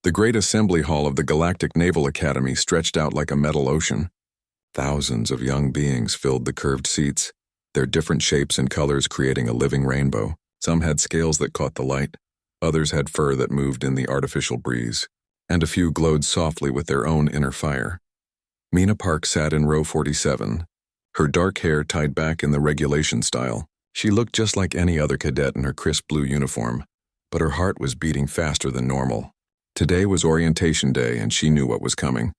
The great assembly hall of the Galactic Naval Academy stretched out like a metal ocean. Thousands of young beings filled the curved seats, their different shapes and colors creating a living rainbow. Some had scales that caught the light, others had fur that moved in the artificial breeze, and a few glowed softly with their own inner fire. Mina Park sat in row 47, her dark hair tied back in the regulation style. She looked just like any other cadet in her crisp blue uniform, but her heart was beating faster than normal. Today was orientation day and she knew what was coming.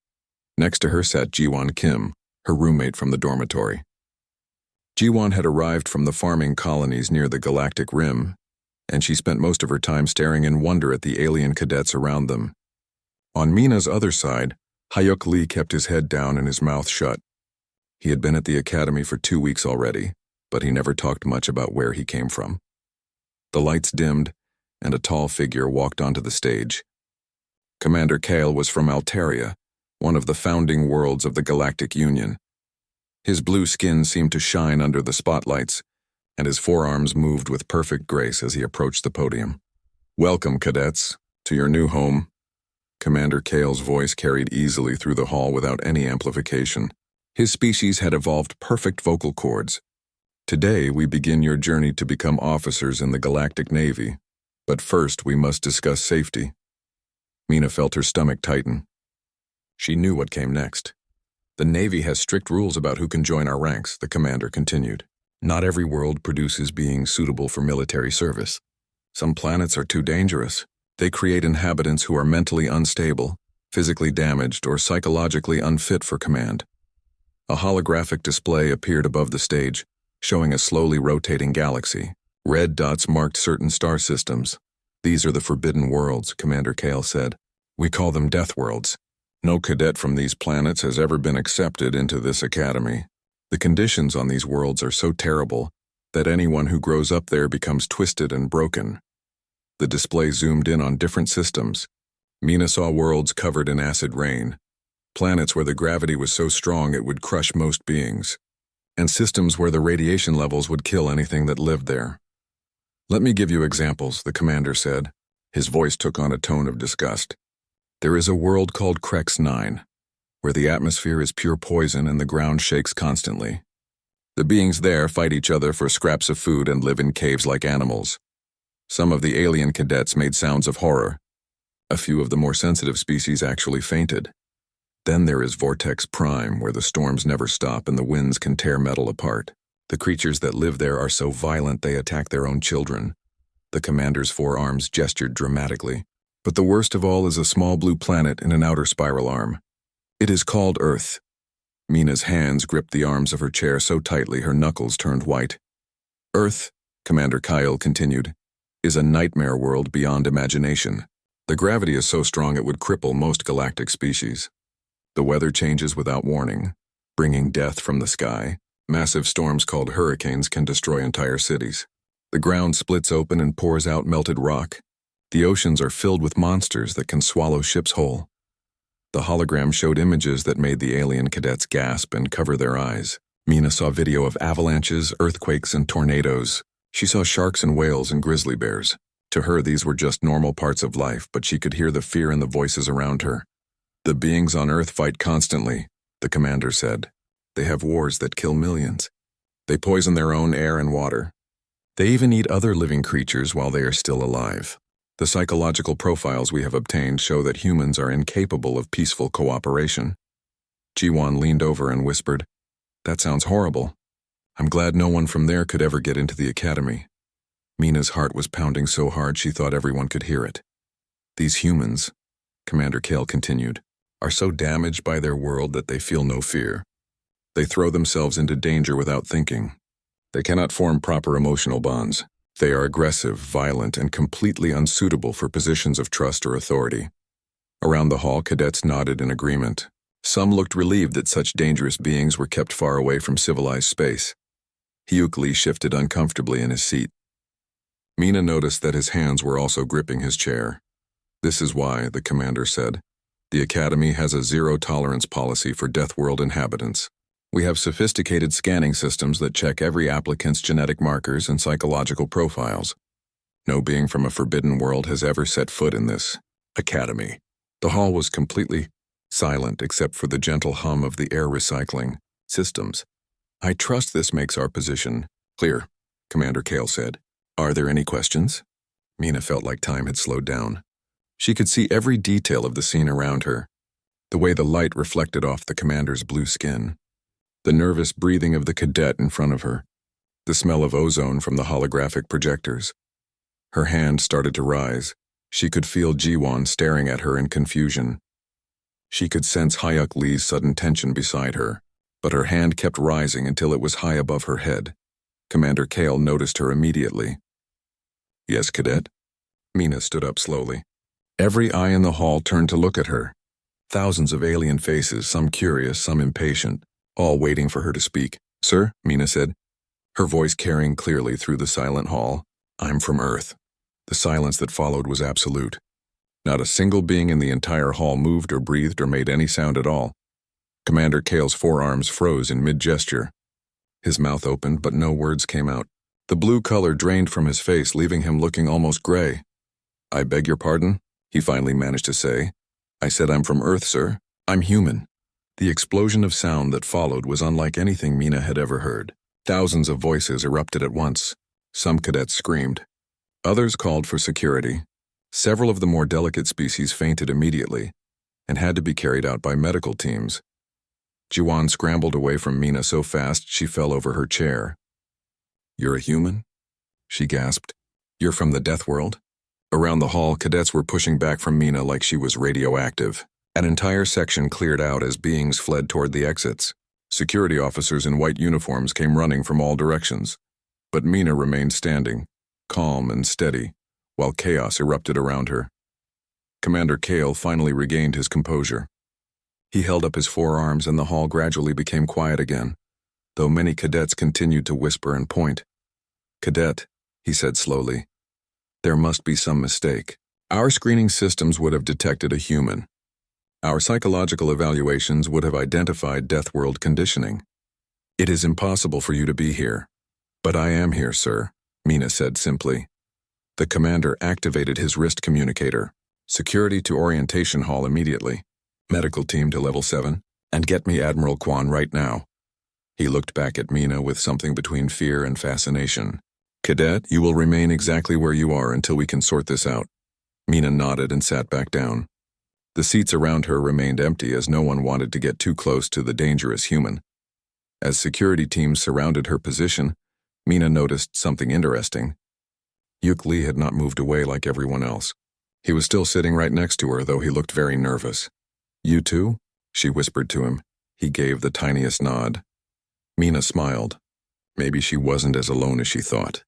Next to her sat Jiwon Kim, her roommate from the dormitory. Jiwon had arrived from the farming colonies near the Galactic Rim, and she spent most of her time staring in wonder at the alien cadets around them. On Mina's other side, Hyuk Lee kept his head down and his mouth shut. He had been at the academy for 2 weeks already, but he never talked much about where he came from. The lights dimmed, and a tall figure walked onto the stage. Commander Kale was from Altaria, one of the founding worlds of the Galactic Union. His blue skin seemed to shine under the spotlights, and his forearms moved with perfect grace as he approached the podium. "Welcome, cadets, to your new home." Commander Kale's voice carried easily through the hall without any amplification. His species had evolved perfect vocal cords. "Today we begin your journey to become officers in the Galactic Navy, but first we must discuss safety." Mina felt her stomach tighten. She knew what came next. "The Navy has strict rules about who can join our ranks," the commander continued. "Not every world produces beings suitable for military service. Some planets are too dangerous. They create inhabitants who are mentally unstable, physically damaged, or psychologically unfit for command." A holographic display appeared above the stage, showing a slowly rotating galaxy. Red dots marked certain star systems. "These are the Forbidden Worlds," Commander Kale said. "We call them Deathworlds. No cadet from these planets has ever been accepted into this academy. The conditions on these worlds are so terrible that anyone who grows up there becomes twisted and broken." The display zoomed in on different systems. Mina saw worlds covered in acid rain, planets where the gravity was so strong it would crush most beings, and systems where the radiation levels would kill anything that lived there. "Let me give you examples," the commander said. His voice took on a tone of disgust. "There is a world called Crex 9, where the atmosphere is pure poison and the ground shakes constantly. The beings there fight each other for scraps of food and live in caves like animals. Some of the alien cadets made sounds of horror. A few of the more sensitive species actually fainted. Then there is Vortex Prime, where the storms never stop and the winds can tear metal apart. The creatures that live there are so violent they attack their own children." The commander's forearms gestured dramatically. "But the worst of all is a small blue planet in an outer spiral arm. It is called Earth." Mina's hands gripped the arms of her chair so tightly her knuckles turned white. "Earth," Commander Kyle continued, "is a nightmare world beyond imagination. The gravity is so strong it would cripple most galactic species. The weather changes without warning, bringing death from the sky. Massive storms called hurricanes can destroy entire cities. The ground splits open and pours out melted rock. The oceans are filled with monsters that can swallow ships whole." The hologram showed images that made the alien cadets gasp and cover their eyes. Mina saw video of avalanches, earthquakes, and tornadoes. She saw sharks and whales and grizzly bears. To her, these were just normal parts of life, but she could hear the fear in the voices around her. "The beings on Earth fight constantly," the commander said. "They have wars that kill millions. They poison their own air and water. They even eat other living creatures while they are still alive. The psychological profiles we have obtained show that humans are incapable of peaceful cooperation." Jiwon leaned over and whispered, "That sounds horrible. I'm glad no one from there could ever get into the academy." Mina's heart was pounding so hard she thought everyone could hear it. "These humans," Commander Kale continued, "are so damaged by their world that they feel no fear. They throw themselves into danger without thinking. They cannot form proper emotional bonds. They are aggressive, violent, and completely unsuitable for positions of trust or authority." Around the hall, cadets nodded in agreement. Some looked relieved that such dangerous beings were kept far away from civilized space. Hyuk Lee shifted uncomfortably in his seat. Mina noticed that his hands were also gripping his chair. "This is why," the commander said, "the Academy has a zero-tolerance policy for Deathworld inhabitants. We have sophisticated scanning systems that check every applicant's genetic markers and psychological profiles. No being from a forbidden world has ever set foot in this academy." The hall was completely silent except for the gentle hum of the air recycling systems. I trust this makes our position clear, Commander Kale said. Are there any questions? Mina felt like time had slowed down. She could see every detail of the scene around her, the way the light reflected off the commander's blue skin, the nervous breathing of the cadet in front of her, the smell of ozone from the holographic projectors. Her hand started to rise. She could feel Jiwon staring at her in confusion. She could sense Hyuk Lee's sudden tension beside her, but her hand kept rising until it was high above her head. Commander Kale noticed her immediately. Yes, Cadet? Mina stood up slowly. Every eye in the hall turned to look at her. Thousands of alien faces, some curious, some impatient, all waiting for her to speak. Sir, Mina said, her voice carrying clearly through the silent hall. I'm from Earth. The silence that followed was absolute. Not a single being in the entire hall moved or breathed or made any sound at all. Commander Kale's forearms froze in mid-gesture. His mouth opened, but no words came out. The blue color drained from his face, leaving him looking almost gray. I beg your pardon, he finally managed to say. I said I'm from Earth, sir. I'm human. The explosion of sound that followed was unlike anything Mina had ever heard. Thousands of voices erupted at once. Some cadets screamed. Others called for security. Several of the more delicate species fainted immediately and had to be carried out by medical teams. Jiwon scrambled away from Mina so fast she fell over her chair. You're a human? She gasped. You're from the Deathworld? Around the hall, cadets were pushing back from Mina like she was radioactive. An entire section cleared out as beings fled toward the exits. Security officers in white uniforms came running from all directions. But Mina remained standing, calm and steady, while chaos erupted around her. Commander Kale finally regained his composure. He held up his forearms and the hall gradually became quiet again, though many cadets continued to whisper and point. Cadet, he said slowly, there must be some mistake. Our screening systems would have detected a human. Our psychological evaluations would have identified Deathworld conditioning. It is impossible for you to be here. But I am here, sir, Mina said simply. The commander activated his wrist communicator. Security to orientation hall immediately. Medical team to level 7, and get me Admiral Kwan right now. He looked back at Mina with something between fear and fascination. Cadet, you will remain exactly where you are until we can sort this out. Mina nodded and sat back down. The seats around her remained empty as no one wanted to get too close to the dangerous human. As security teams surrounded her position, Mina noticed something interesting. Hyuk Lee had not moved away like everyone else. He was still sitting right next to her, though he looked very nervous. You too? She whispered to him. He gave the tiniest nod. Mina smiled. Maybe she wasn't as alone as she thought.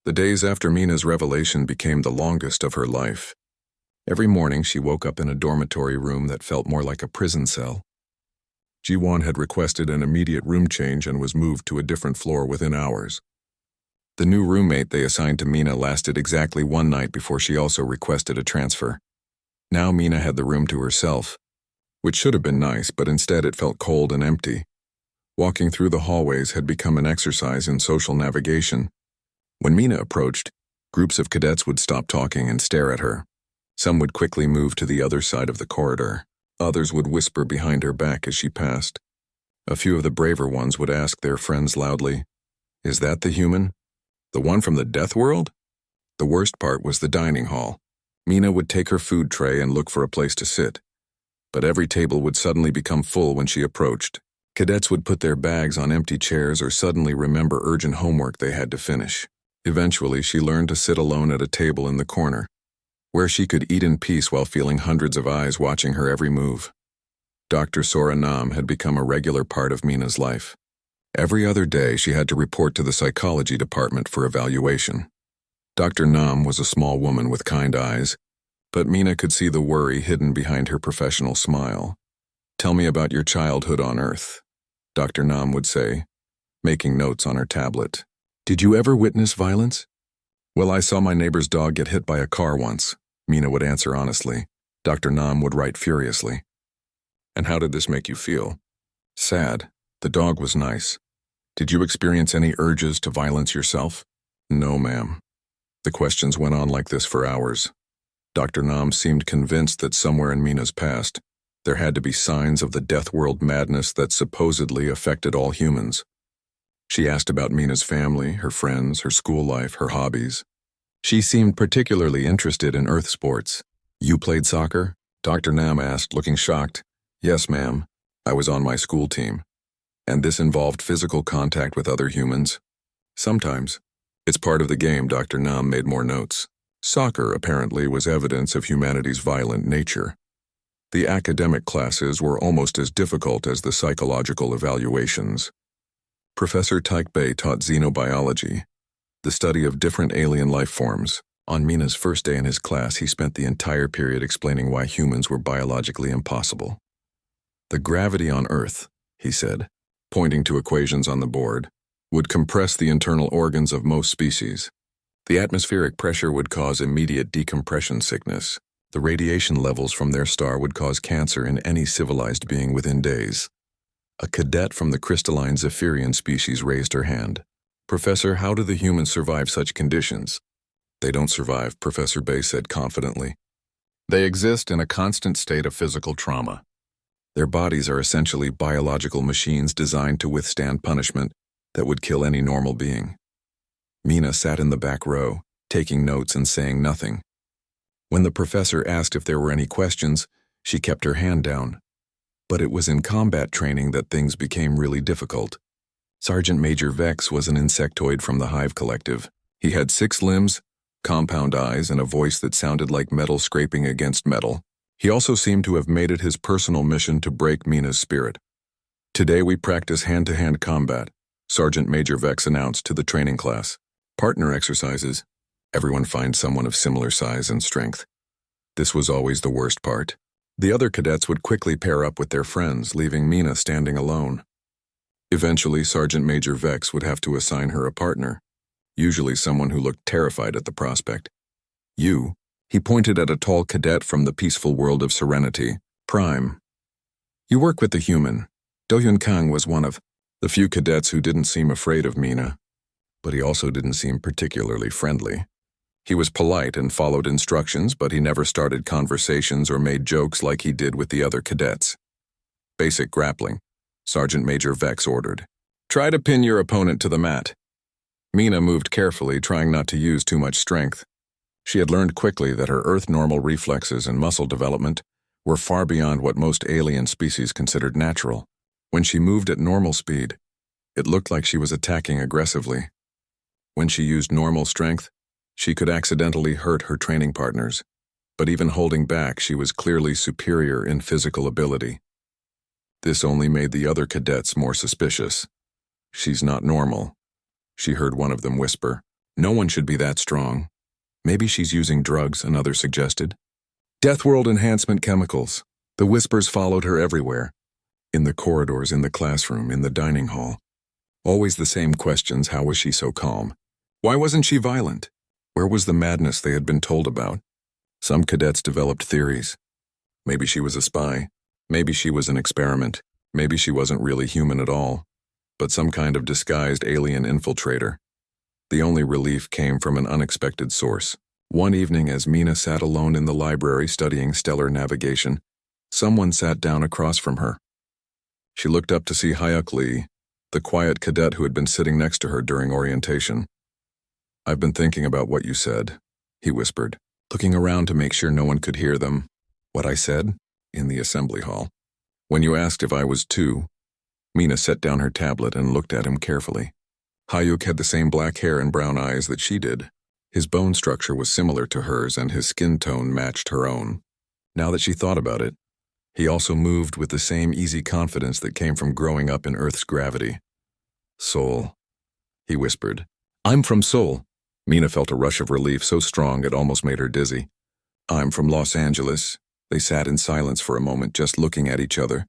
The days after Mina's revelation became the longest of her life. Every morning she woke up in a dormitory room that felt more like a prison cell. Jiwon had requested an immediate room change and was moved to a different floor within hours. The new roommate they assigned to Mina lasted exactly one night before she also requested a transfer. Now Mina had the room to herself, which should have been nice, but instead it felt cold and empty. Walking through the hallways had become an exercise in social navigation. When Mina approached, groups of cadets would stop talking and stare at her. Some would quickly move to the other side of the corridor. Others would whisper behind her back as she passed. A few of the braver ones would ask their friends loudly, "Is that the human? The one from the Deathworld?" The worst part was the dining hall. Mina would take her food tray and look for a place to sit. But every table would suddenly become full when she approached. Cadets would put their bags on empty chairs or suddenly remember urgent homework they had to finish. Eventually, she learned to sit alone at a table in the corner, where she could eat in peace while feeling hundreds of eyes watching her every move. Dr. Sora Nam had become a regular part of Mina's life. Every other day, she had to report to the psychology department for evaluation. Dr. Nam was a small woman with kind eyes, but Mina could see the worry hidden behind her professional smile. "Tell me about your childhood on Earth," Dr. Nam would say, making notes on her tablet. "Did you ever witness violence?" "Well, I saw my neighbor's dog get hit by a car once," Mina would answer honestly. Dr. Nam would write furiously. "And how did this make you feel?" "Sad. The dog was nice. Did you experience any urges to violence yourself?" "No, ma'am." The questions went on like this for hours. Dr. Nam seemed convinced that somewhere in Mina's past, there had to be signs of the Deathworld madness that supposedly affected all humans. She asked about Mina's family, her friends, her school life, her hobbies. She seemed particularly interested in earth sports. "You played soccer?" Dr. Nam asked, looking shocked. "Yes, ma'am. I was on my school team. And this involved physical contact with other humans?" "Sometimes. It's part of the game." Dr. Nam made more notes. Soccer, apparently, was evidence of humanity's violent nature. The academic classes were almost as difficult as the psychological evaluations. Professor Taikbei taught xenobiology, the study of different alien life forms. On Mina's first day in his class, he spent the entire period explaining why humans were biologically impossible. "The gravity on Earth," he said, pointing to equations on the board, "would compress the internal organs of most species. The atmospheric pressure would cause immediate decompression sickness. The radiation levels from their star would cause cancer in any civilized being within days." A cadet from the crystalline Zephyrian species raised her hand. "Professor, how do the humans survive such conditions?" "They don't survive," Professor Bay said confidently. "They exist in a constant state of physical trauma. Their bodies are essentially biological machines designed to withstand punishment that would kill any normal being." Mina sat in the back row, taking notes and saying nothing. When the professor asked if there were any questions, she kept her hand down. But it was in combat training that things became really difficult. Sergeant Major Vex was an insectoid from the Hive Collective. He had 6 limbs, compound eyes, and a voice that sounded like metal scraping against metal. He also seemed to have made it his personal mission to break Mina's spirit. "Today we practice hand-to-hand combat," Sergeant Major Vex announced to the training class. "Partner exercises. Everyone finds someone of similar size and strength." This was always the worst part. The other cadets would quickly pair up with their friends, leaving Mina standing alone. Eventually, Sergeant Major Vex would have to assign her a partner, usually someone who looked terrified at the prospect. "You," he pointed at a tall cadet from the peaceful world of Serenity, Prime. "You work with the human." Do-Yun Kang was one of the few cadets who didn't seem afraid of Mina, but he also didn't seem particularly friendly. He was polite and followed instructions, but he never started conversations or made jokes like he did with the other cadets. "Basic grappling," Sergeant Major Vex ordered. "Try to pin your opponent to the mat." Mina moved carefully, trying not to use too much strength. She had learned quickly that her Earth-normal reflexes and muscle development were far beyond what most alien species considered natural. When she moved at normal speed, it looked like she was attacking aggressively. When she used normal strength, she could accidentally hurt her training partners, but even holding back, she was clearly superior in physical ability. This only made the other cadets more suspicious. "She's not normal," she heard one of them whisper. "No one should be that strong." "Maybe she's using drugs," another suggested. "Deathworld enhancement chemicals." The whispers followed her everywhere. In the corridors, in the classroom, in the dining hall. Always the same questions. How was she so calm? Why wasn't she violent? Where was the madness they had been told about? Some cadets developed theories. Maybe she was a spy. Maybe she was an experiment. Maybe she wasn't really human at all, but some kind of disguised alien infiltrator. The only relief came from an unexpected source. One evening, as Mina sat alone in the library studying stellar navigation, someone sat down across from her. She looked up to see Hyuk Lee, the quiet cadet who had been sitting next to her during orientation. "I've been thinking about what you said," he whispered, looking around to make sure no one could hear them. "What I said?" In the assembly hall. "When you asked if I was too." Mina set down her tablet and looked at him carefully. Hyuk had the same black hair and brown eyes that she did. His bone structure was similar to hers and his skin tone matched her own. Now that she thought about it, he also moved with the same easy confidence that came from growing up in Earth's gravity. "Seoul," he whispered. "I'm from Seoul." Mina felt a rush of relief so strong it almost made her dizzy. "I'm from Los Angeles." They sat in silence for a moment, just looking at each other.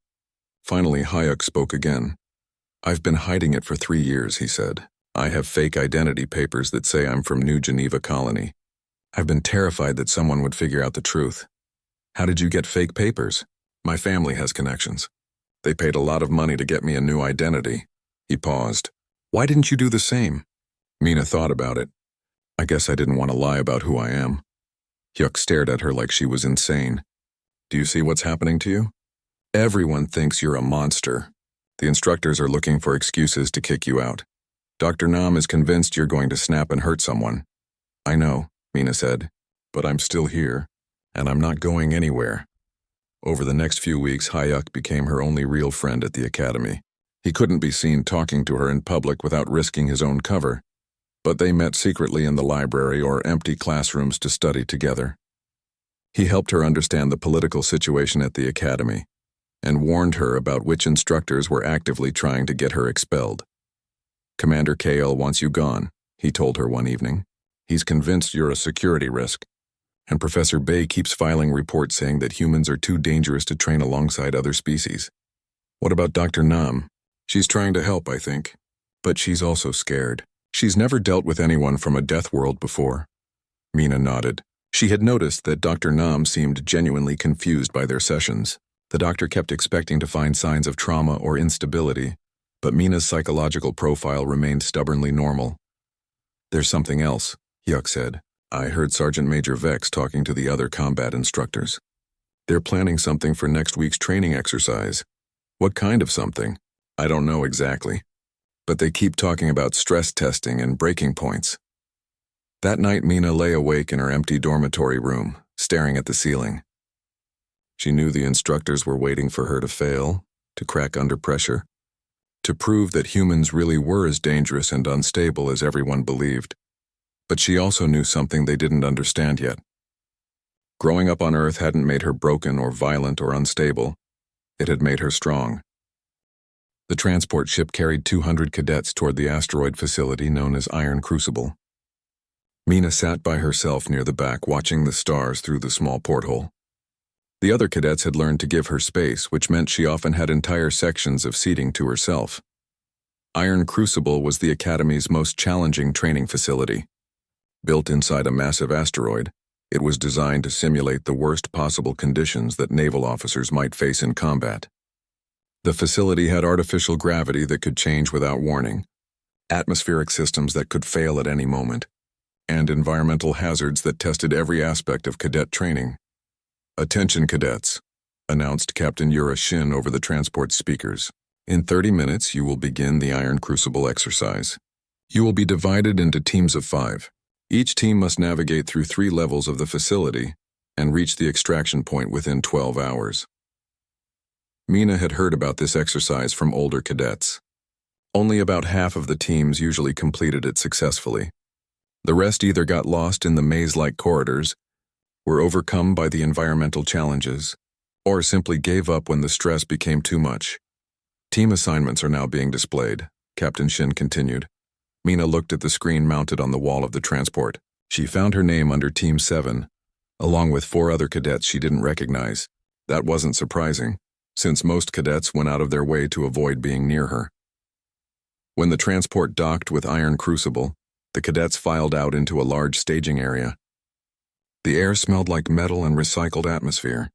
Finally, Hyuk spoke again. "I've been hiding it for 3 years," he said. "I have fake identity papers that say I'm from New Geneva Colony. I've been terrified that someone would figure out the truth." "How did you get fake papers?" "My family has connections. They paid a lot of money to get me a new identity." He paused. "Why didn't you do the same?" Mina thought about it. "I guess I didn't want to lie about who I am." Hyuk stared at her like she was insane. Do you see what's happening to you? Everyone thinks you're a monster. The instructors are looking for excuses to kick you out. Dr. Nam is convinced you're going to snap and hurt someone. I know, Mina said, but I'm still here, and I'm not going anywhere. Over the next few weeks, Hyuk became her only real friend at the academy. He couldn't be seen talking to her in public without risking his own cover, but they met secretly in the library or empty classrooms to study together. He helped her understand the political situation at the academy and warned her about which instructors were actively trying to get her expelled. Commander Kale wants you gone, he told her one evening. He's convinced you're a security risk. And Professor Bay keeps filing reports saying that humans are too dangerous to train alongside other species. What about Dr. Nam? She's trying to help, I think. But she's also scared. She's never dealt with anyone from a death world before. Mina nodded. She had noticed that Dr. Nam seemed genuinely confused by their sessions. The doctor kept expecting to find signs of trauma or instability, but Mina's psychological profile remained stubbornly normal. There's something else, Hyuk said. I heard Sergeant Major Vex talking to the other combat instructors. They're planning something for next week's training exercise. What kind of something? I don't know exactly. But they keep talking about stress testing and breaking points. That night, Mina lay awake in her empty dormitory room, staring at the ceiling. She knew the instructors were waiting for her to fail, to crack under pressure, to prove that humans really were as dangerous and unstable as everyone believed. But she also knew something they didn't understand yet. Growing up on Earth hadn't made her broken or violent or unstable. It had made her strong. The transport ship carried 200 cadets toward the asteroid facility known as Iron Crucible. Mina sat by herself near the back, watching the stars through the small porthole. The other cadets had learned to give her space, which meant she often had entire sections of seating to herself. Iron Crucible was the Academy's most challenging training facility. Built inside a massive asteroid, it was designed to simulate the worst possible conditions that naval officers might face in combat. The facility had artificial gravity that could change without warning, atmospheric systems that could fail at any moment, and environmental hazards that tested every aspect of cadet training. Attention cadets, announced Captain Yura Shin over the transport speakers. In 30 minutes, you will begin the Iron Crucible exercise. You will be divided into teams of 5. Each team must navigate through 3 levels of the facility and reach the extraction point within 12 hours. Mina had heard about this exercise from older cadets. Only about half of the teams usually completed it successfully. The rest either got lost in the maze-like corridors, were overcome by the environmental challenges, or simply gave up when the stress became too much. Team assignments are now being displayed, Captain Shin continued. Mina looked at the screen mounted on the wall of the transport. She found her name under Team 7, along with 4 other cadets she didn't recognize. That wasn't surprising, since most cadets went out of their way to avoid being near her. When the transport docked with Iron Crucible, the cadets filed out into a large staging area. The air smelled like metal and recycled atmosphere.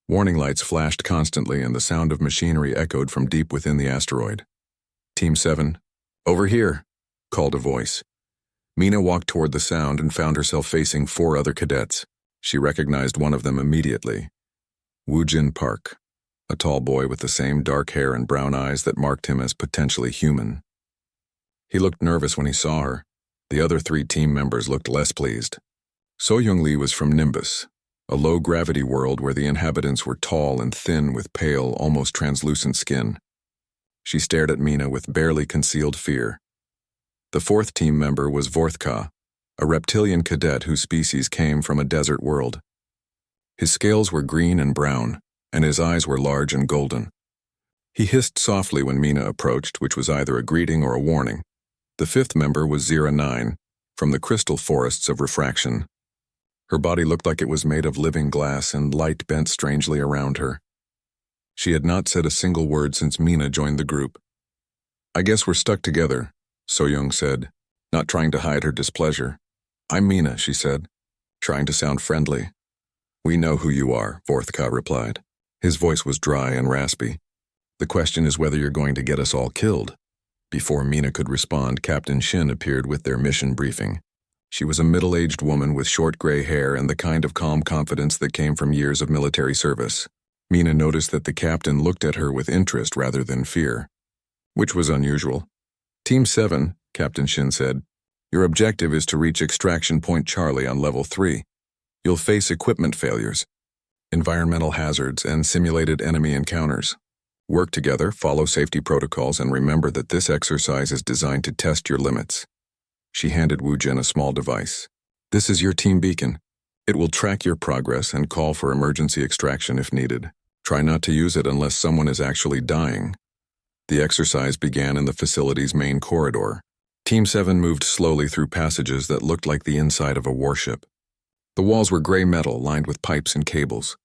Warning lights flashed constantly and the sound of machinery echoed from deep within the asteroid. Team 7, over here, called a voice. Mina walked toward the sound and found herself facing 4 other cadets. She recognized one of them immediately. Woojin Park, a tall boy with the same dark hair and brown eyes that marked him as potentially human. He looked nervous when he saw her. The other 3 team members looked less pleased. So-Young Lee was from Nimbus, a low-gravity world where the inhabitants were tall and thin with pale, almost translucent skin. She stared at Mina with barely concealed fear. The 4th team member was Vorthka, a reptilian cadet whose species came from a desert world. His scales were green and brown, and his eyes were large and golden. He hissed softly when Mina approached, which was either a greeting or a warning. The 5th member was Zira 9, from the crystal forests of refraction. Her body looked like it was made of living glass and light bent strangely around her. She had not said a single word since Mina joined the group. I guess we're stuck together, So-Young said, not trying to hide her displeasure. I'm Mina, she said, trying to sound friendly. We know who you are, Vorthka replied. His voice was dry and raspy. The question is whether you're going to get us all killed. Before Mina could respond, Captain Shin appeared with their mission briefing. She was a middle-aged woman with short gray hair and the kind of calm confidence that came from years of military service. Mina noticed that the captain looked at her with interest rather than fear, which was unusual. Team 7, Captain Shin said, your objective is to reach Extraction Point Charlie on Level 3. You'll face equipment failures, environmental hazards, and simulated enemy encounters. Work together, follow safety protocols, and remember that this exercise is designed to test your limits. She handed Wu Jin a small device. This is your team beacon. It will track your progress and call for emergency extraction if needed. Try not to use it unless someone is actually dying. The exercise began in the facility's main corridor. Team 7 moved slowly through passages that looked like the inside of a warship. The walls were gray metal lined with pipes and cables.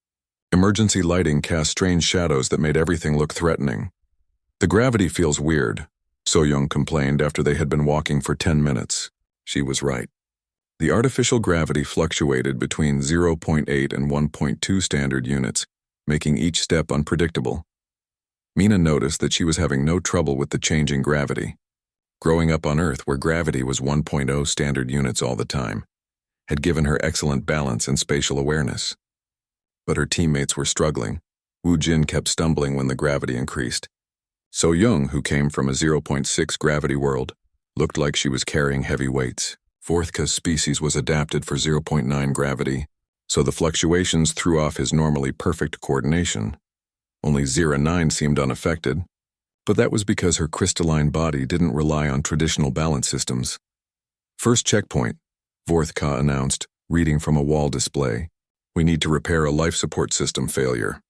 Emergency lighting cast strange shadows that made everything look threatening. The gravity feels weird, So-young complained after they had been walking for 10 minutes. She was right. The artificial gravity fluctuated between 0.8 and 1.2 standard units, making each step unpredictable. Mina noticed that she was having no trouble with the changing gravity. Growing up on Earth, where gravity was 1.0 standard units all the time, had given her excellent balance and spatial awareness. But her teammates were struggling. Wu Jin kept stumbling when the gravity increased. So-young, who came from a 0.6 gravity world, looked like she was carrying heavy weights. Vorthka's species was adapted for 0.9 gravity, so the fluctuations threw off his normally perfect coordination. Only 09 seemed unaffected, but that was because her crystalline body didn't rely on traditional balance systems. First checkpoint, Vorthka announced, reading from a wall display. We need to repair a life support system failure.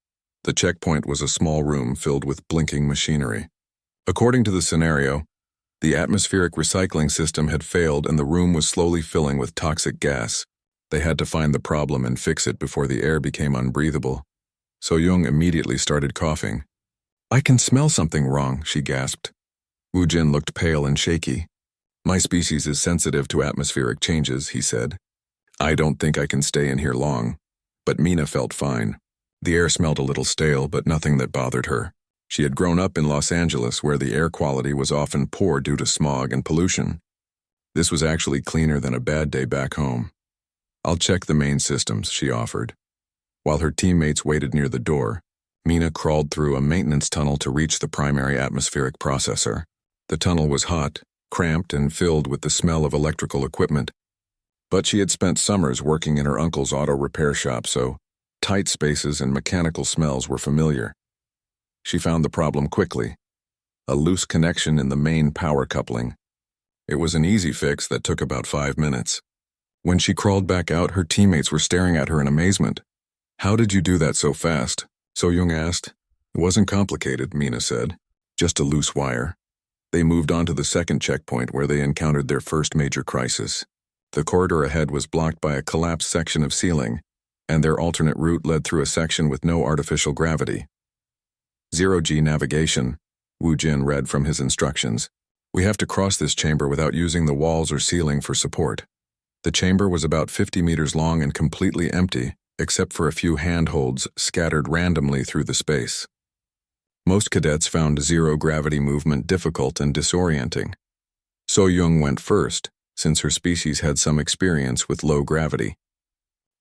The checkpoint was a small room filled with blinking machinery. According to the scenario, the atmospheric recycling system had failed and the room was slowly filling with toxic gas. They had to find the problem and fix it before the air became unbreathable. So-young immediately started coughing. I can smell something wrong, she gasped. Wu Jin looked pale and shaky. My species is sensitive to atmospheric changes, he said. I don't think I can stay in here long. But Mina felt fine. The air smelled a little stale, but nothing that bothered her. She had grown up in Los Angeles, where the air quality was often poor due to smog and pollution. This was actually cleaner than a bad day back home. I'll check the main systems, she offered. While her teammates waited near the door, Mina crawled through a maintenance tunnel to reach the primary atmospheric processor. The tunnel was hot, cramped, and filled with the smell of electrical equipment. But she had spent summers working in her uncle's auto repair shop, so tight spaces and mechanical smells were familiar. She found the problem quickly. A loose connection in the main power coupling. It was an easy fix that took about 5 minutes. When she crawled back out, her teammates were staring at her in amazement. How did you do that so fast? So-young asked. It wasn't complicated, Mina said. Just a loose wire. They moved on to the second checkpoint where they encountered their first major crisis. The corridor ahead was blocked by a collapsed section of ceiling, and their alternate route led through a section with no artificial gravity. 0G navigation, Wu Jin read from his instructions. We have to cross this chamber without using the walls or ceiling for support. The chamber was about 50 meters long and completely empty, except for a few handholds scattered randomly through the space. Most cadets found zero-gravity movement difficult and disorienting. So-young went first, since her species had some experience with low gravity.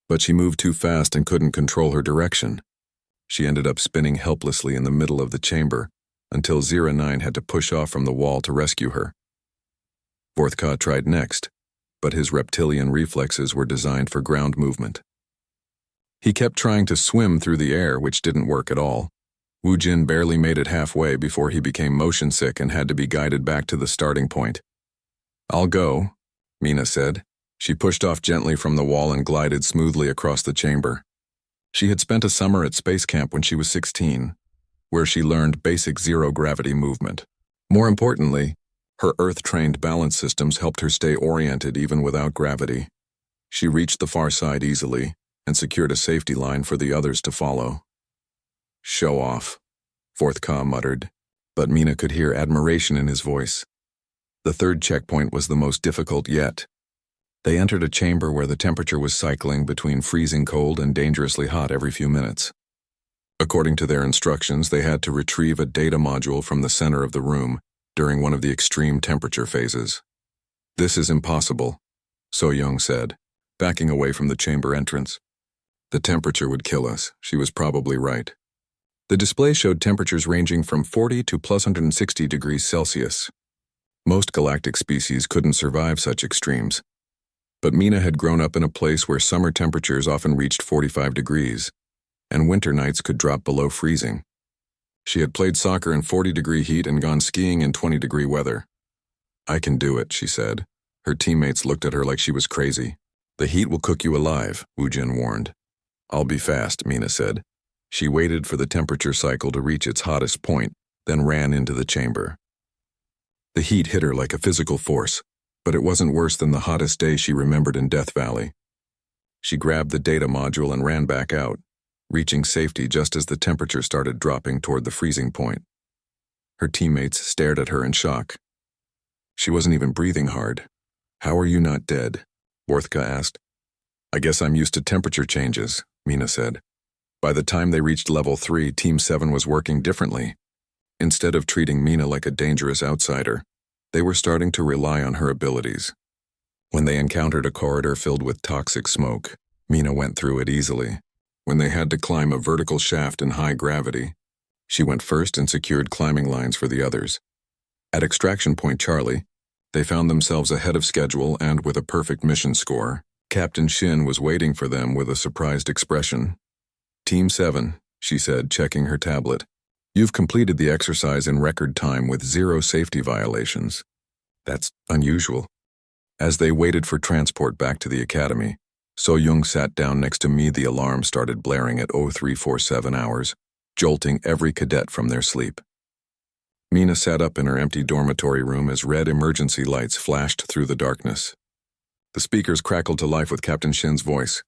But she moved too fast and couldn't control her direction. She ended up spinning helplessly in the middle of the chamber, until 09 had to push off from the wall to rescue her. Vorthka tried next, but his reptilian reflexes were designed for ground movement. He kept trying to swim through the air, which didn't work at all. Wu Jin barely made it halfway before he became motion sick and had to be guided back to the starting point. I'll go, Mina said. She pushed off gently from the wall and glided smoothly across the chamber. She had spent a summer at space camp when she was 16, where she learned basic zero-gravity movement. More importantly, her Earth-trained balance systems helped her stay oriented even without gravity. She reached the far side easily and secured a safety line for the others to follow. Show off, Vorthka muttered, but Mina could hear admiration in his voice. The third checkpoint was the most difficult yet. They entered a chamber where the temperature was cycling between freezing cold and dangerously hot every few minutes. According to their instructions, they had to retrieve a data module from the center of the room during one of the extreme temperature phases. This is impossible, So Young said, backing away from the chamber entrance. The temperature would kill us. She was probably right. The display showed temperatures ranging from 40 to plus 160 degrees Celsius. Most galactic species couldn't survive such extremes. But Mina had grown up in a place where summer temperatures often reached 45 degrees, and winter nights could drop below freezing. She had played soccer in 40-degree heat and gone skiing in 20-degree weather. I can do it, she said. Her teammates looked at her like she was crazy. The heat will cook you alive, Woo-Jin warned. I'll be fast, Mina said. She waited for the temperature cycle to reach its hottest point, then ran into the chamber. The heat hit her like a physical force, but it wasn't worse than the hottest day she remembered in Death Valley. She grabbed the data module and ran back out, reaching safety just as the temperature started dropping toward the freezing point. Her teammates stared at her in shock. She wasn't even breathing hard. How are you not dead? Worthka asked. I guess I'm used to temperature changes, Mina said. By the time they reached level 3, Team 7 was working differently. Instead of treating Mina like a dangerous outsider, they were starting to rely on her abilities. When they encountered a corridor filled with toxic smoke, Mina went through it easily. When they had to climb a vertical shaft in high gravity, she went first and secured climbing lines for the others. At Extraction Point Charlie, they found themselves ahead of schedule and with a perfect mission score. Captain Shin was waiting for them with a surprised expression. Team 7, she said, checking her tablet. You've completed the exercise in record time with 0 safety violations. That's unusual. As they waited for transport back to the academy, So-Young sat down next to me. The alarm started blaring at 0347 hours, jolting every cadet from their sleep. Mina sat up in her empty dormitory room as red emergency lights flashed through the darkness. The speakers crackled to life with Captain Shin's voice.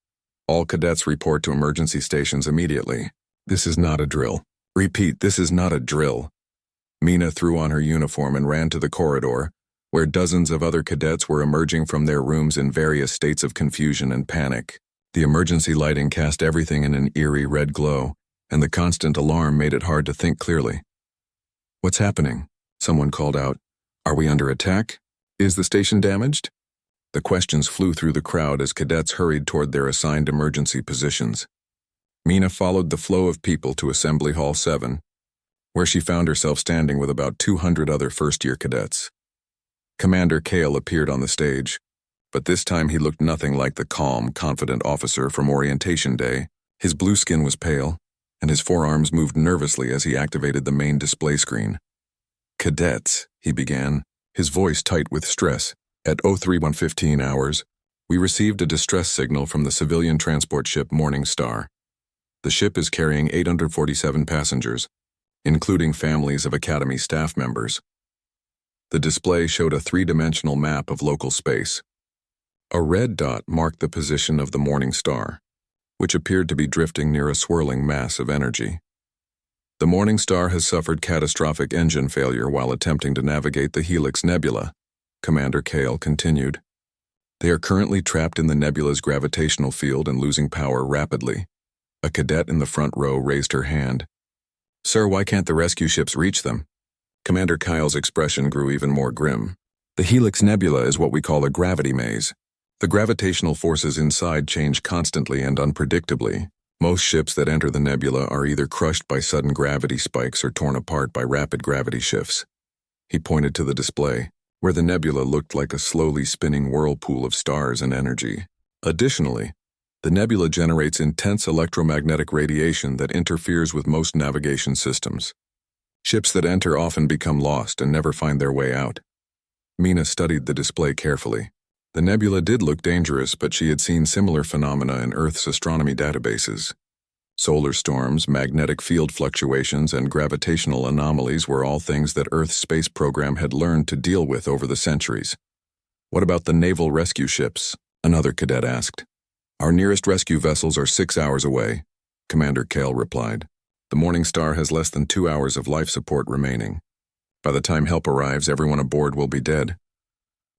All cadets report to emergency stations immediately. This is not a drill. Repeat, this is not a drill. Mina threw on her uniform and ran to the corridor, where dozens of other cadets were emerging from their rooms in various states of confusion and panic. The emergency lighting cast everything in an eerie red glow, and the constant alarm made it hard to think clearly. What's happening? Someone called out. Are we under attack? Is the station damaged? The questions flew through the crowd as cadets hurried toward their assigned emergency positions. Mina followed the flow of people to Assembly Hall 7, where she found herself standing with about 200 other first-year cadets. Commander Kale appeared on the stage, but this time he looked nothing like the calm, confident officer from orientation day. His blue skin was pale, and his forearms moved nervously as he activated the main display screen. Cadets, he began, his voice tight with stress. At 03:115 hours, we received a distress signal from the civilian transport ship Morning Star. The ship is carrying 847 passengers, including families of Academy staff members. The display showed a 3-dimensional map of local space. A red dot marked the position of the Morning Star, which appeared to be drifting near a swirling mass of energy. The Morning Star has suffered catastrophic engine failure while attempting to navigate the Helix Nebula, Commander Kale continued. They are currently trapped in the nebula's gravitational field and losing power rapidly. A cadet in the front row raised her hand. Sir, why can't the rescue ships reach them? Commander Kyle's expression grew even more grim. The Helix Nebula is what we call a gravity maze. The gravitational forces inside change constantly and unpredictably. Most ships that enter the nebula are either crushed by sudden gravity spikes or torn apart by rapid gravity shifts. He pointed to the display, where the nebula looked like a slowly spinning whirlpool of stars and energy. Additionally, the nebula generates intense electromagnetic radiation that interferes with most navigation systems. Ships that enter often become lost and never find their way out. Mina studied the display carefully. The nebula did look dangerous, but she had seen similar phenomena in Earth's astronomy databases. Solar storms, magnetic field fluctuations, and gravitational anomalies were all things that Earth's space program had learned to deal with over the centuries. What about the naval rescue ships? Another cadet asked. Our nearest rescue vessels are 6 hours away, Commander Kale replied. The Morning Star has less than 2 hours of life support remaining. By the time help arrives, everyone aboard will be dead.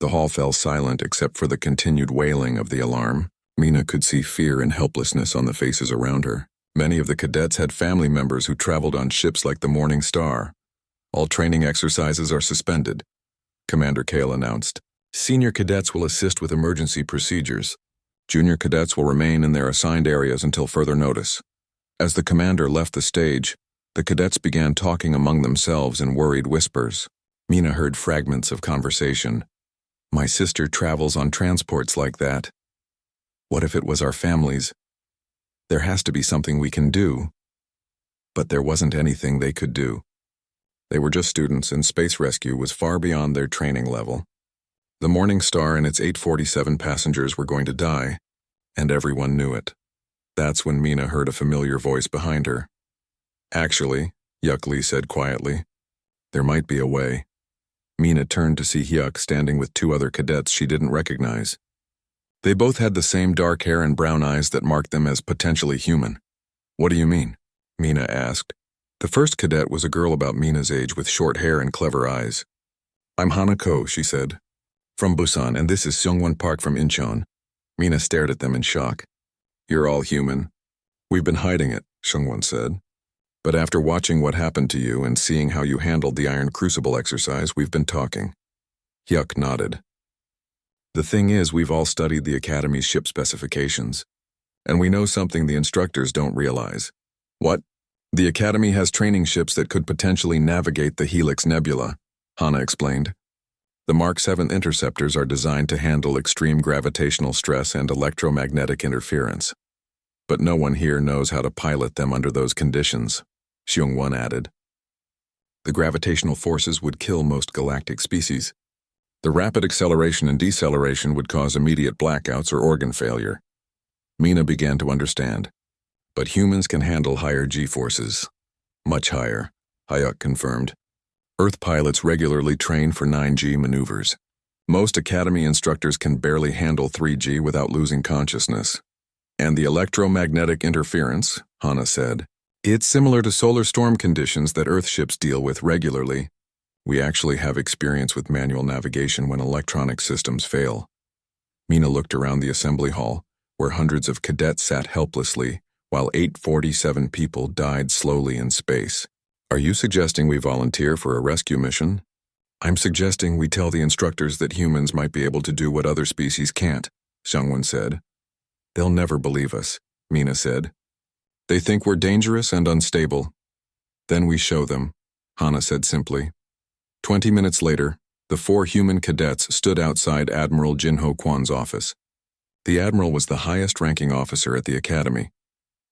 The hall fell silent except for the continued wailing of the alarm. Mina could see fear and helplessness on the faces around her. Many of the cadets had family members who traveled on ships like the Morning Star. All training exercises are suspended, Commander Kale announced. Senior cadets will assist with emergency procedures. Junior cadets will remain in their assigned areas until further notice. As the commander left the stage, the cadets began talking among themselves in worried whispers. Mina heard fragments of conversation. My sister travels on transports like that. What if it was our families? There has to be something we can do. But there wasn't anything they could do. They were just students, and space rescue was far beyond their training level. The Morning Star and its 847 passengers were going to die, and everyone knew it. That's when Mina heard a familiar voice behind her. Actually, Hyuk Lee said quietly, there might be a way. Mina turned to see Hyuk standing with two other cadets she didn't recognize. They both had the same dark hair and brown eyes that marked them as potentially human. What do you mean? Mina asked. The first cadet was a girl about Mina's age with short hair and clever eyes. I'm Hanako, she said, from Busan, and this is Seongwon Park from Incheon. Mina stared at them in shock. You're all human. We've been hiding it, Seongwon said. But after watching what happened to you and seeing how you handled the Iron Crucible exercise, we've been talking. Hyuk nodded. The thing is, we've all studied the Academy's ship specifications, and we know something the instructors don't realize. What? The Academy has training ships that could potentially navigate the Helix Nebula, Hana explained. The Mark 7 interceptors are designed to handle extreme gravitational stress and electromagnetic interference. But no one here knows how to pilot them under those conditions, Seong-won added. The gravitational forces would kill most galactic species. The rapid acceleration and deceleration would cause immediate blackouts or organ failure. Mina began to understand. But humans can handle higher G-forces. Much higher, Hyuk confirmed. Earth pilots regularly train for 9G maneuvers. Most Academy instructors can barely handle 3G without losing consciousness. And the electromagnetic interference, Hana said, it's similar to solar storm conditions that Earth ships deal with regularly. We actually have experience with manual navigation when electronic systems fail. Mina looked around the assembly hall, where hundreds of cadets sat helplessly, while 847 people died slowly in space. Are you suggesting we volunteer for a rescue mission? I'm suggesting we tell the instructors that humans might be able to do what other species can't, Seongwon said. They'll never believe us, Mina said. They think we're dangerous and unstable. Then we show them, Hana said simply. 20 minutes later, the 4 human cadets stood outside Admiral Jinho Kwan's office. The admiral was the highest-ranking officer at the Academy,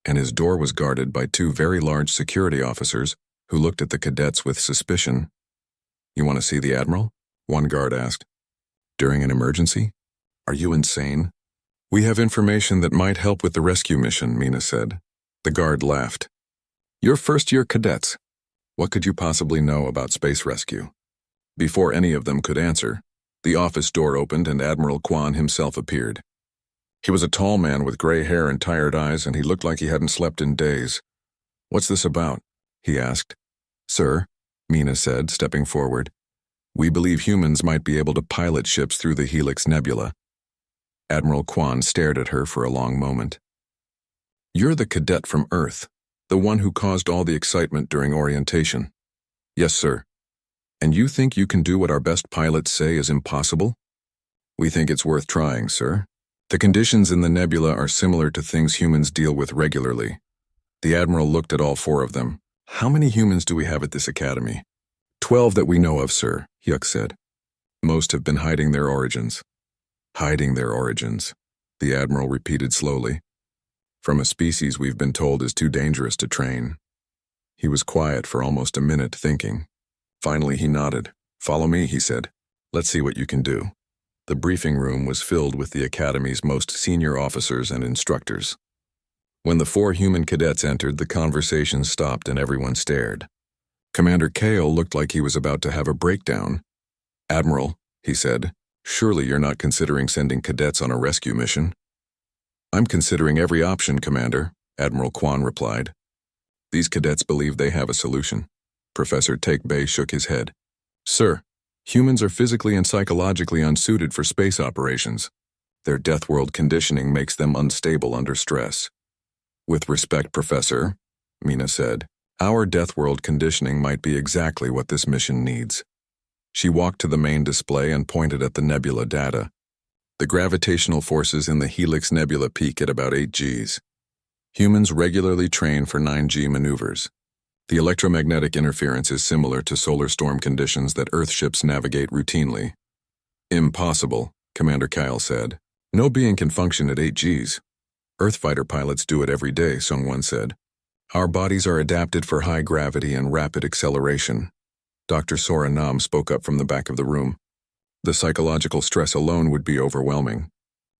and his door was guarded by 2 very large security officers who looked at the cadets with suspicion. You want to see the admiral? One guard asked. During an emergency? Are you insane? We have information that might help with the rescue mission, Mina said. The guard laughed. You're first-year cadets. What could you possibly know about space rescue? Before any of them could answer, the office door opened and Admiral Kwan himself appeared. He was a tall man with gray hair and tired eyes, and he looked like he hadn't slept in days. What's this about? He asked. Sir, Mina said, stepping forward. We believe humans might be able to pilot ships through the Helix Nebula. Admiral Kwan stared at her for a long moment. You're the cadet from Earth, the one who caused all the excitement during orientation. Yes, sir. And you think you can do what our best pilots say is impossible? We think it's worth trying, sir. The conditions in the nebula are similar to things humans deal with regularly. The Admiral looked at all 4 of them. How many humans do we have at this academy? 12 that we know of, sir, Hyuk said. Most have been hiding their origins. Hiding their origins, the Admiral repeated slowly. From a species we've been told is too dangerous to train. He was quiet for almost a minute, thinking. Finally, he nodded. Follow me, he said. Let's see what you can do. The briefing room was filled with the Academy's most senior officers and instructors. When the 4 human cadets entered, the conversation stopped and everyone stared. Commander Kale looked like he was about to have a breakdown. Admiral, he said, surely you're not considering sending cadets on a rescue mission? I'm considering every option, Commander, Admiral Kwan replied. These cadets believe they have a solution. Professor Takebei shook his head. Sir, humans are physically and psychologically unsuited for space operations. Their Deathworld conditioning makes them unstable under stress. With respect, Professor, Mina said, our Deathworld conditioning might be exactly what this mission needs. She walked to the main display and pointed at the nebula data. The gravitational forces in the Helix Nebula peak at about 8 Gs. Humans regularly train for 9G maneuvers. The electromagnetic interference is similar to solar storm conditions that Earth ships navigate routinely. Impossible, Commander Kyle said. No being can function at 8 Gs. Earth fighter pilots do it every day, Sungwon said. Our bodies are adapted for high gravity and rapid acceleration. Dr. Sora Nam spoke up from the back of the room. The psychological stress alone would be overwhelming.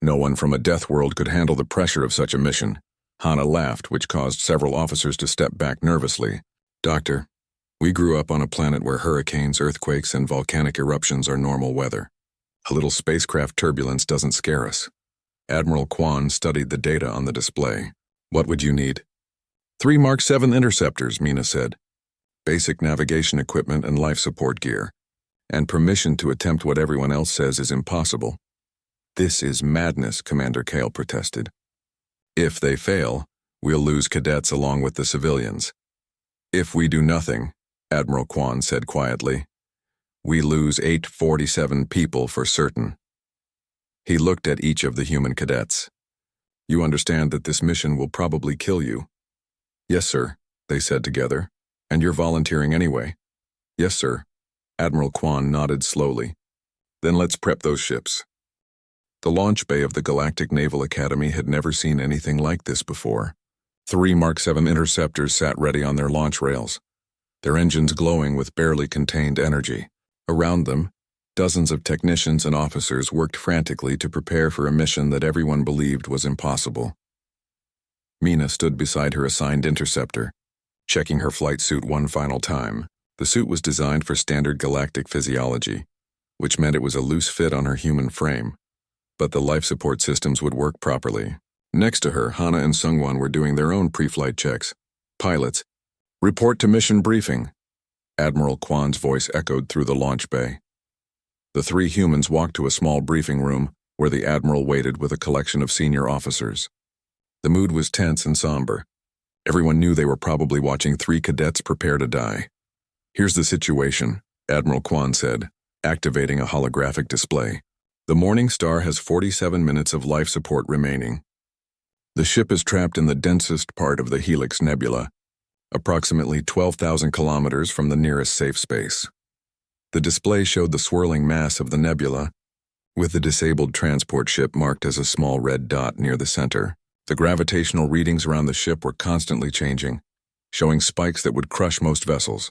No one from a death world could handle the pressure of such a mission. Hana laughed, which caused several officers to step back nervously. Doctor, we grew up on a planet where hurricanes, earthquakes, and volcanic eruptions are normal weather. A little spacecraft turbulence doesn't scare us. Admiral Kwan studied the data on the display. What would you need? 3 Mark 7 interceptors, Mina said. Basic navigation equipment and life support gear. And permission to attempt what everyone else says is impossible. This is madness, Commander Kale protested. If they fail, we'll lose cadets along with the civilians. If we do nothing, Admiral Kwan said quietly, we lose 847 people for certain. He looked at each of the human cadets. You understand that this mission will probably kill you? Yes, sir, they said together. And you're volunteering anyway? Yes, sir. Admiral Kwan nodded slowly. Then let's prep those ships. The launch bay of the Galactic Naval Academy had never seen anything like this before. 3 Mark 7 interceptors sat ready on their launch rails, their engines glowing with barely contained energy. Around them, dozens of technicians and officers worked frantically to prepare for a mission that everyone believed was impossible. Mina stood beside her assigned interceptor, checking her flight suit one final time. The suit was designed for standard galactic physiology, which meant it was a loose fit on her human frame, but the life support systems would work properly. Next to her, Hana and Sungwon were doing their own pre-flight checks. Pilots, report to mission briefing. Admiral Kwan's voice echoed through the launch bay. The 3 humans walked to a small briefing room where the Admiral waited with a collection of senior officers. The mood was tense and somber. Everyone knew they were probably watching 3 cadets prepare to die. Here's the situation, Admiral Kwan said, activating a holographic display. The Morning Star has 47 minutes of life support remaining. The ship is trapped in the densest part of the Helix Nebula, approximately 12,000 kilometers from the nearest safe space. The display showed the swirling mass of the nebula, with the disabled transport ship marked as a small red dot near the center. The gravitational readings around the ship were constantly changing, showing spikes that would crush most vessels.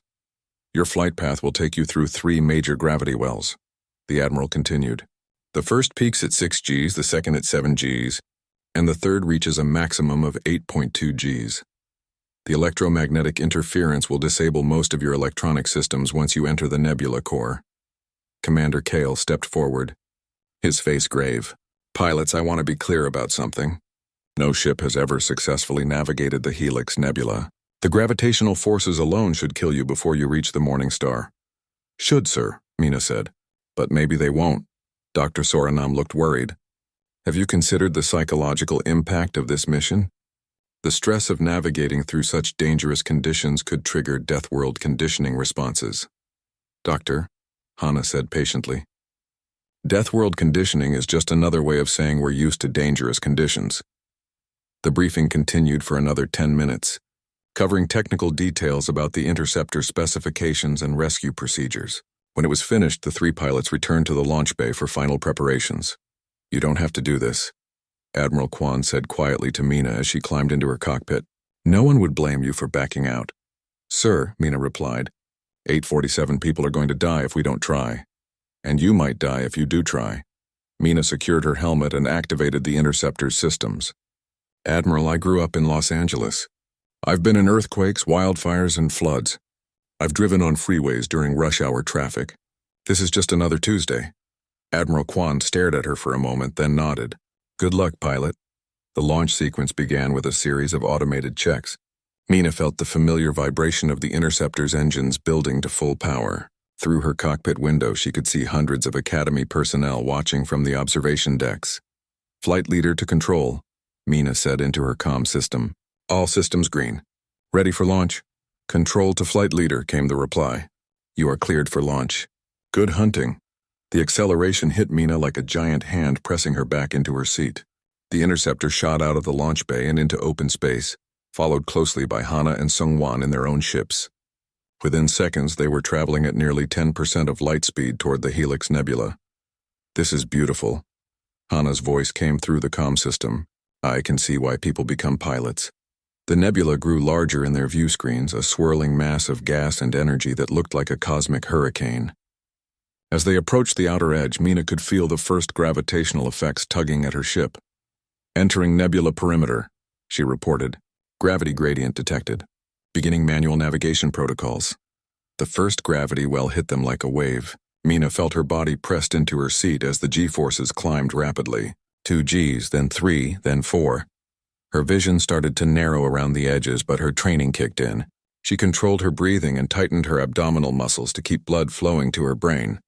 Your flight path will take you through 3 major gravity wells, the Admiral continued. The first peaks at 6 Gs, the second at 7 Gs, and the third reaches a maximum of 8.2 Gs. The electromagnetic interference will disable most of your electronic systems once you enter the nebula core. Commander Kale stepped forward, his face grave. Pilots, I want to be clear about something. No ship has ever successfully navigated the Helix Nebula. The gravitational forces alone should kill you before you reach the Morning Star. Should, sir, Mina said. But maybe they won't. Dr. Soranam looked worried. Have you considered the psychological impact of this mission? The stress of navigating through such dangerous conditions could trigger Deathworld conditioning responses. Doctor, Hana said patiently. Deathworld conditioning is just another way of saying we're used to dangerous conditions. The briefing continued for another 10 minutes, covering technical details about the interceptor specifications and rescue procedures. When it was finished, the 3 pilots returned to the launch bay for final preparations. You don't have to do this, Admiral Kwan said quietly to Mina as she climbed into her cockpit. No one would blame you for backing out. Sir, Mina replied, 847 people are going to die if we don't try. And you might die if you do try. Mina secured her helmet and activated the interceptor's systems. Admiral, I grew up in Los Angeles. I've been in earthquakes, wildfires, and floods. I've driven on freeways during rush hour traffic. This is just another Tuesday. Admiral Kwan stared at her for a moment, then nodded. Good luck, pilot. The launch sequence began with a series of automated checks. Mina felt the familiar vibration of the interceptor's engines building to full power. Through her cockpit window, she could see hundreds of Academy personnel watching from the observation decks. Flight leader to control, Mina said into her comm system. All systems green. Ready for launch? Control to flight leader, came the reply. You are cleared for launch. Good hunting. The acceleration hit Mina like a giant hand, pressing her back into her seat. The interceptor shot out of the launch bay and into open space, followed closely by Hana and Sungwon in their own ships. Within seconds, they were traveling at nearly 10% of light speed toward the Helix Nebula. "This is beautiful." Hana's voice came through the comm system. "I can see why people become pilots." The nebula grew larger in their view screens, a swirling mass of gas and energy that looked like a cosmic hurricane. As they approached the outer edge, Mina could feel the first gravitational effects tugging at her ship. "Entering nebula perimeter," she reported. "Gravity gradient detected. Beginning manual navigation protocols." The first gravity well hit them like a wave. Mina felt her body pressed into her seat as the G-forces climbed rapidly. 2 Gs, then 3, then 4. Her vision started to narrow around the edges, but her training kicked in. She controlled her breathing and tightened her abdominal muscles to keep blood flowing to her brain.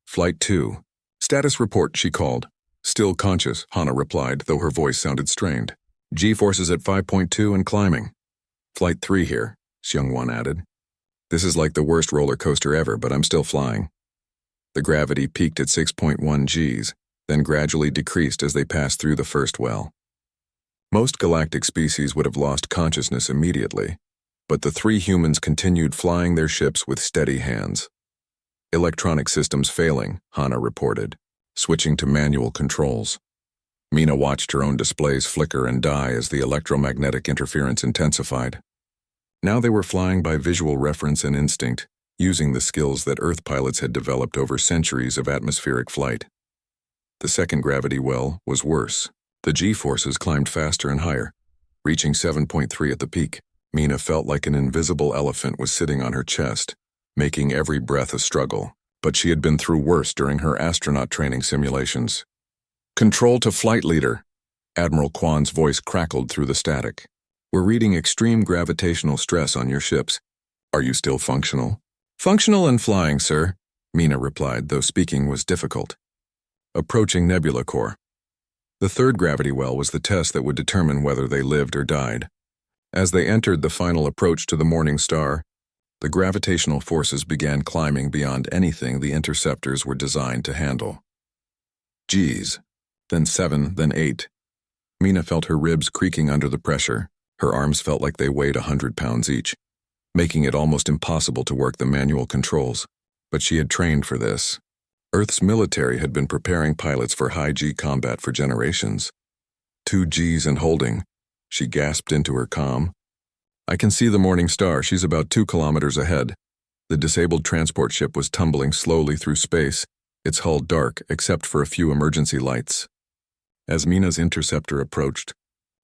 "Flight 2. Status report," she called. "Still conscious," Hana replied, though her voice sounded strained. "G-forces at 5.2 and climbing." "Flight 3 here," Seungwon added. "This is like the worst roller coaster ever, but I'm still flying." The gravity peaked at 6.1 Gs, then gradually decreased as they passed through the first well. Most galactic species would have lost consciousness immediately, but the 3 humans continued flying their ships with steady hands. "Electronic systems failing," Hana reported, switching to manual controls. Mina watched her own displays flicker and die as the electromagnetic interference intensified. Now they were flying by visual reference and instinct, using the skills that Earth pilots had developed over centuries of atmospheric flight. The second gravity well was worse. The G-forces climbed faster and higher, reaching 7.3 at the peak. Mina felt like an invisible elephant was sitting on her chest, making every breath a struggle, but she had been through worse during her astronaut training simulations. "Control to flight leader." Admiral Kwan's voice crackled through the static. "We're reading extreme gravitational stress on your ships. Are you still functional?" "Functional and flying, sir," Mina replied, though speaking was difficult. "Approaching nebula core." The third gravity well was the test that would determine whether they lived or died. As they entered the final approach to the morning star, the gravitational forces began climbing beyond anything the interceptors were designed to handle. Gs, then 7, then 8. Mina felt her ribs creaking under the pressure. Her arms felt like they weighed 100 pounds each, making it almost impossible to work the manual controls. But she had trained for this. Earth's military had been preparing pilots for high-G combat for generations. 2 Gs and holding, she gasped into her comm. "I can see the morning star. She's about 2 kilometers ahead." The disabled transport ship was tumbling slowly through space, its hull dark except for a few emergency lights. As Mina's interceptor approached,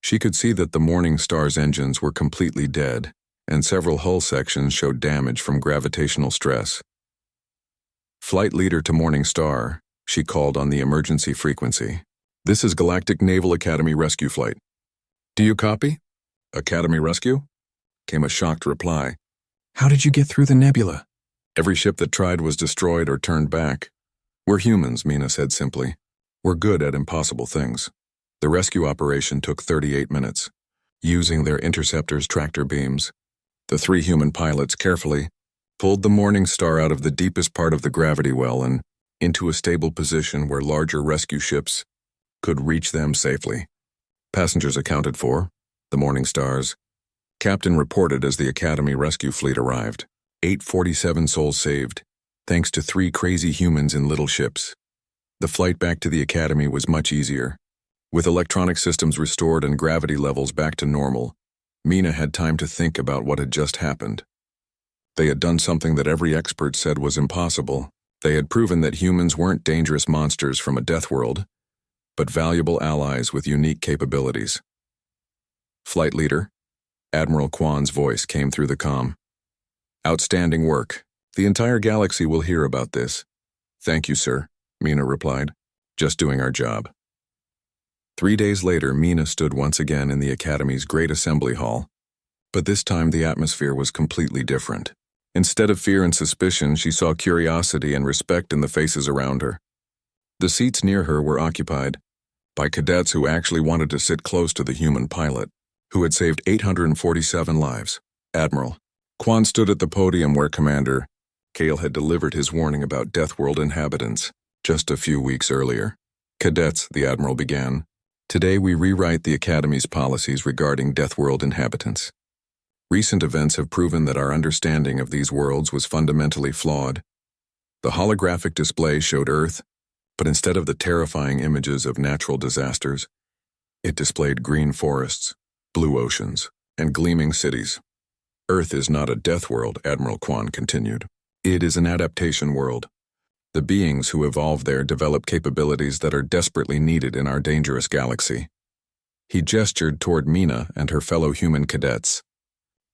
she could see that the morning star's engines were completely dead, and several hull sections showed damage from gravitational stress. "Flight leader to Morning Star," she called on the emergency frequency. "This is Galactic Naval Academy Rescue Flight." "Do you copy?" "Academy Rescue?" came a shocked reply. "How did you get through the nebula?" "Every ship that tried was destroyed or turned back." "We're humans," Mina said simply. "We're good at impossible things." The rescue operation took 38 minutes. Using their interceptor's tractor beams, the 3 human pilots carefully pulled the Morning Star out of the deepest part of the gravity well and into a stable position where larger rescue ships could reach them safely. Passengers accounted for, the Morning Stars. Captain reported as the Academy rescue fleet arrived. 847 souls saved, thanks to 3 crazy humans in little ships. The flight back to the Academy was much easier. With electronic systems restored and gravity levels back to normal, Mina had time to think about what had just happened. They had done something that every expert said was impossible. They had proven that humans weren't dangerous monsters from a death world, but valuable allies with unique capabilities. "Flight leader," Admiral Kwan's voice came through the comm. "Outstanding work. The entire galaxy will hear about this." "Thank you, sir," Mina replied. "Just doing our job." 3 days later, Mina stood once again in the Academy's great assembly hall, but this time the atmosphere was completely different. Instead of fear and suspicion, she saw curiosity and respect in the faces around her. The seats near her were occupied by cadets who actually wanted to sit close to the human pilot, who had saved 847 lives. Admiral Kwan stood at the podium where Commander Kale had delivered his warning about Deathworld inhabitants just a few weeks earlier. Cadets, the Admiral began. Today we rewrite the Academy's policies regarding Deathworld inhabitants. Recent events have proven that our understanding of these worlds was fundamentally flawed. The holographic display showed Earth, but instead of the terrifying images of natural disasters, it displayed green forests, blue oceans, and gleaming cities. Earth is not a death world, Admiral Kwan continued. It is an adaptation world. The beings who evolve there develop capabilities that are desperately needed in our dangerous galaxy. He gestured toward Mina and her fellow human cadets,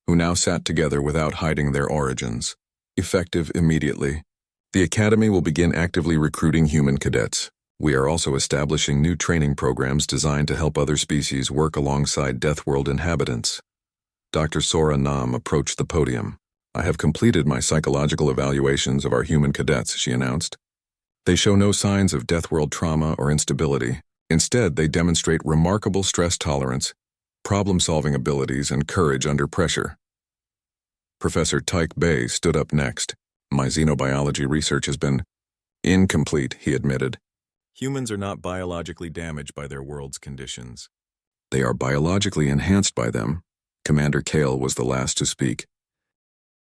who now sat together without hiding their origins. Effective immediately. The Academy will begin actively recruiting human cadets. We are also establishing new training programs designed to help other species work alongside Deathworld inhabitants. Dr. Sora Nam approached the podium. I have completed my psychological evaluations of our human cadets, she announced. They show no signs of Deathworld trauma or instability. Instead, they demonstrate remarkable stress tolerance, problem-solving abilities, and courage under pressure. Professor Tyke Bay stood up next. My xenobiology research has been incomplete, he admitted. Humans are not biologically damaged by their world's conditions. They are biologically enhanced by them. Commander Kale was the last to speak.